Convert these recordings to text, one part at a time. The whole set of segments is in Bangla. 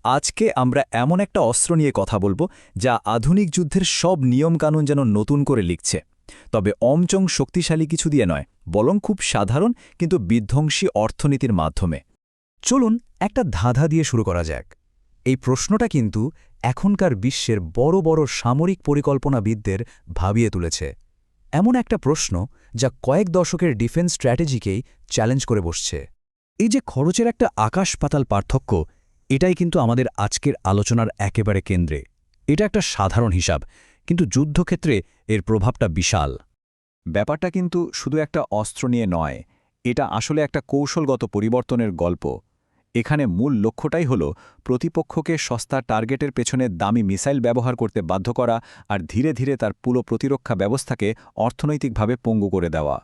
আজকে আমরা এমন একটা অস্ত্র নিয়ে কথা বলবো যা আধুনিক যুদ্ধের সব নিয়মকানুন যেন নতুন করে লিখছে। তবে অমচং শক্তিশালী কিছু দিয়ে নয়, বরং খুব সাধারণ কিন্তু বিধ্বংসী অর্থনীতির মাধ্যমে। চলুন একটা ধাঁধা দিয়ে শুরু করা যাক। এই প্রশ্নটা কিন্তু এখনকার বিশ্বের বড় বড় সামরিক পরিকল্পনাবিদদের ভাবিয়ে তুলেছে। এমন একটা প্রশ্ন যা কয়েক দশকের ডিফেন্স স্ট্র্যাটেজিকেই চ্যালেঞ্জ করে বসছে। এই যে খরচের একটা আকাশ-পাতাল পার্থক্য, এটাই কিন্তু আমাদের আজকের আলোচনার একেবারে কেন্দ্রে। এটা একটা সাধারণ হিসাব, কিন্তু যুদ্ধক্ষেত্রে এর প্রভাবটা বিশাল। ব্যাপারটা কিন্তু শুধু একটা অস্ত্র নিয়ে নয়, এটা আসলে একটা কৌশলগত পরিবর্তনের গল্প। এখানে মূল লক্ষ্যটাই হল প্রতিপক্ষকে সস্তা টার্গেটের পেছনে দামি মিসাইল ব্যবহার করতে বাধ্য করা আর ধীরে ধীরে তার পুরো প্রতিরক্ষা ব্যবস্থাকে অর্থনৈতিকভাবে পঙ্গু করে দেওয়া।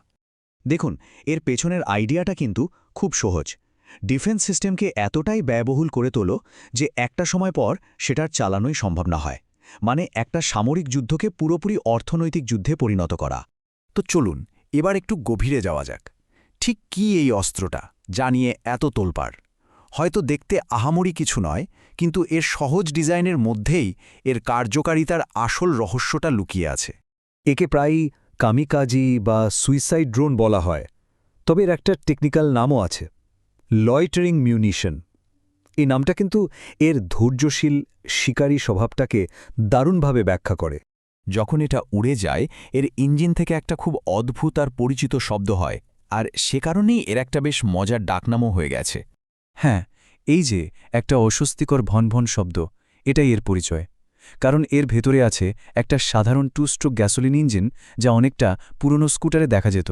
দেখুন, এর পেছনের আইডিয়াটা কিন্তু খুব সহজ। ডিফেন্স সিস্টেমকে এতটাই ব্যয়বহুল করে তোলো যে একটা সময় পর সেটার চালানোই সম্ভব না হয়। মানে একটা সামরিক যুদ্ধকে পুরোপুরি অর্থনৈতিক যুদ্ধে পরিণত করা। তো চলুন এবার একটু গভীরে যাওয়া যাক। ঠিক কি এই অস্ত্রটা, যা নিয়ে এত তোলপাড়? হয়তো দেখতে আহামরি কিছু নয়, কিন্তু এর সহজ ডিজাইনের মধ্যেই এর কার্যকারিতার আসল রহস্যটা লুকিয়ে আছে। একে প্রায়ই কামিকাজি বা সুইসাইড ড্রোন বলা হয়, তবে এর একটা টেকনিক্যাল নামও আছে, লয়টারিং মিউনিশন। এই নামটা কিন্তু এর ধৈর্যশীল শিকারী স্বভাবটাকে দারুণভাবে ব্যাখ্যা করে। যখন এটা উড়ে যায়, এর ইঞ্জিন থেকে একটা খুব অদ্ভুত আর পরিচিত শব্দ হয়, আর সে কারণেই এর একটা বেশ মজার ডাকনামও হয়ে গেছে। হ্যাঁ, এই যে একটা অস্বস্তিকর ভনভন শব্দ, এটাই এর পরিচয়। কারণ এর ভেতরে আছে একটা সাধারণ টু স্ট্রোক গ্যাসোলিন ইঞ্জিন, যা অনেকটা পুরনো স্কুটারে দেখা যেত।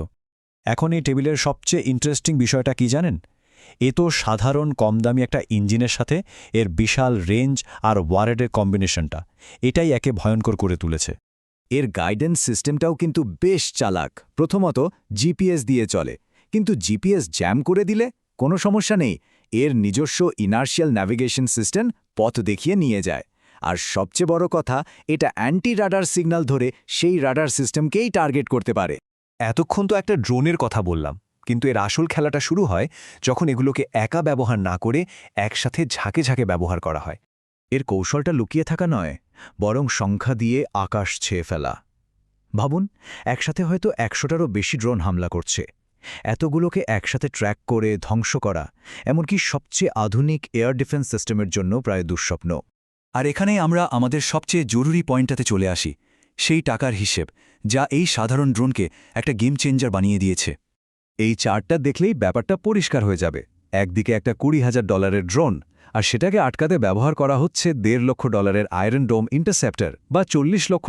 এখন এই টেবিলের সবচেয়ে ইন্টারেস্টিং বিষয়টা কি জানেন? এ তো সাধারণ কম দামি একটা ইঞ্জিনের সাথে এর বিশাল রেঞ্জ আর ওয়ারেডের কম্বিনেশনটা, এটাই একে ভয়ঙ্কর করে তুলেছে। এর গাইডেন্স সিস্টেমটাও কিন্তু বেশ চালাক। প্রথমত জিপিএস দিয়ে চলে, কিন্তু জিপিএস জ্যাম করে দিলে কোনো সমস্যা নেই, এর নিজস্ব ইনার্শিয়াল ন্যাভিগেশন সিস্টেম পথ দেখিয়ে নিয়ে যায়। আর সবচেয়ে বড় কথা, এটা অ্যান্টি রাডার সিগন্যাল ধরে সেই রাডার সিস্টেমকেই টার্গেট করতে পারে। এতক্ষণ তো একটা ড্রোনের কথা বললাম, কিন্তু এর আসল খেলাটা শুরু হয় যখন এগুলোকে একা ব্যবহার না করে একসাথে ঝাঁকে ঝাঁকে ব্যবহার করা হয়। এর কৌশলটা লুকিয়ে থাকা নয়, বরং সংখ্যা দিয়ে আকাশ ছেয়ে ফেলা। ভাবুন, একসাথে হয়তো ১০০টারও বেশি ড্রোন হামলা করছে। এতগুলোকে একসাথে ট্র্যাক করে ধ্বংস করা, এমনকি সবচেয়ে আধুনিক এয়ার ডিফেন্স সিস্টেমের জন্য প্রায় দুঃস্বপ্ন। আর এখানেই আমরা আমাদের সবচেয়ে জরুরি পয়েন্টটাতে চলে আসি, সেই টাকার হিসেব যা এই সাধারণ ড্রোনকে একটা গেম চেঞ্জার বানিয়ে দিয়েছে। এই চার্টটা দেখলেই ব্যাপারটা পরিষ্কার হয়ে যাবে। একদিকে একটা $২০,০০০ ড্রোন, আর সেটাকে আটকাতে ব্যবহার করা হচ্ছে $১.৫ লাখ আয়রন ডোম ইন্টারসেপ্টর বা $৪০ লক্ষ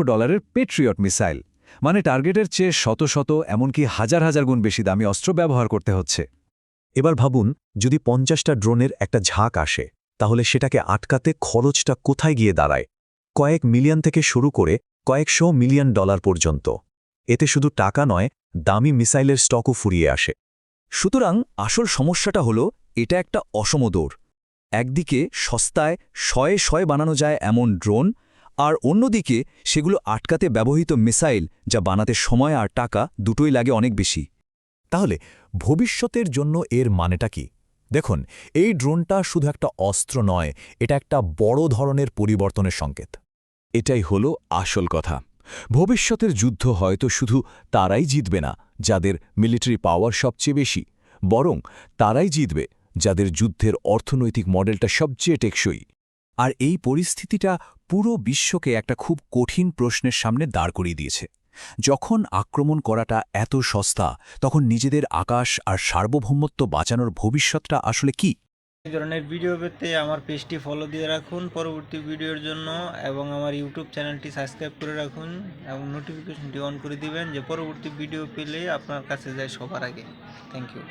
পেট্রিয়ট মিসাইল। মানে টার্গেটের চেয়ে শত শত, এমনকি হাজার হাজার গুণ বেশি দামি অস্ত্র ব্যবহার করতে হচ্ছে। এবার ভাবুন, যদি ৫০টা ড্রোনের একটা ঝাঁক আসে, তাহলে সেটাকে আটকাতে খরচটা কোথায় গিয়ে দাঁড়ায়? কয়েক মিলিয়ন থেকে শুরু করে কয়েকশো মিলিয়ন ডলার পর্যন্ত। এতে শুধু টাকা নয়, দামি মিসাইলের স্টকও ফুরিয়ে আসে। সুতরাং আসল সমস্যাটা হলো, এটা একটা অসম দৌড়। একদিকে সস্তায় শয়ে শয়ে বানানো যায় এমন ড্রোন, আর অন্যদিকে সেগুলো আটকাতে ব্যবহৃত মিসাইল, যা বানাতে সময় আর টাকা দুটোই লাগে অনেক বেশি। তাহলে ভবিষ্যতের জন্য এর মানেটা কি? দেখুন, এই ড্রোনটা শুধু একটা অস্ত্র নয়, এটা একটা বড় ধরনের পরিবর্তনের সংকেত। এটাই হলো আসল কথা। ভবিষ্যতের যুদ্ধ হয়তো শুধু তারাই জিতবে না যাদের মিলিটারি পাওয়ার সবচেয়ে বেশি, বরং তারাই জিতবে যাদের যুদ্ধের অর্থনৈতিক মডেলটা সবচেয়ে টেকসই। আর এই পরিস্থিতিটা পুরো বিশ্বকে একটা খুব কঠিন প্রশ্নের সামনে দাঁড় করিয়ে দিয়েছে। যখন আক্রমণ করাটা এত সস্তা, তখন নিজেদের আকাশ আর সার্বভৌমত্ব বাঁচানোর ভবিষ্যৎটা আসলে কি? এই ধরনের ভিডিও পেতে আমার পেজটি ফলো দিয়ে রাখুন পরবর্তী ভিডিওর জন্য, এবং আমার ইউটিউব চ্যানেলটি সাবস্ক্রাইব করে রাখুন এবং নোটিফিকেশনটি অন করে দিবেন, যে পরবর্তী ভিডিও পেলে আপনার কাছে যায় সবার আগে। Thank you.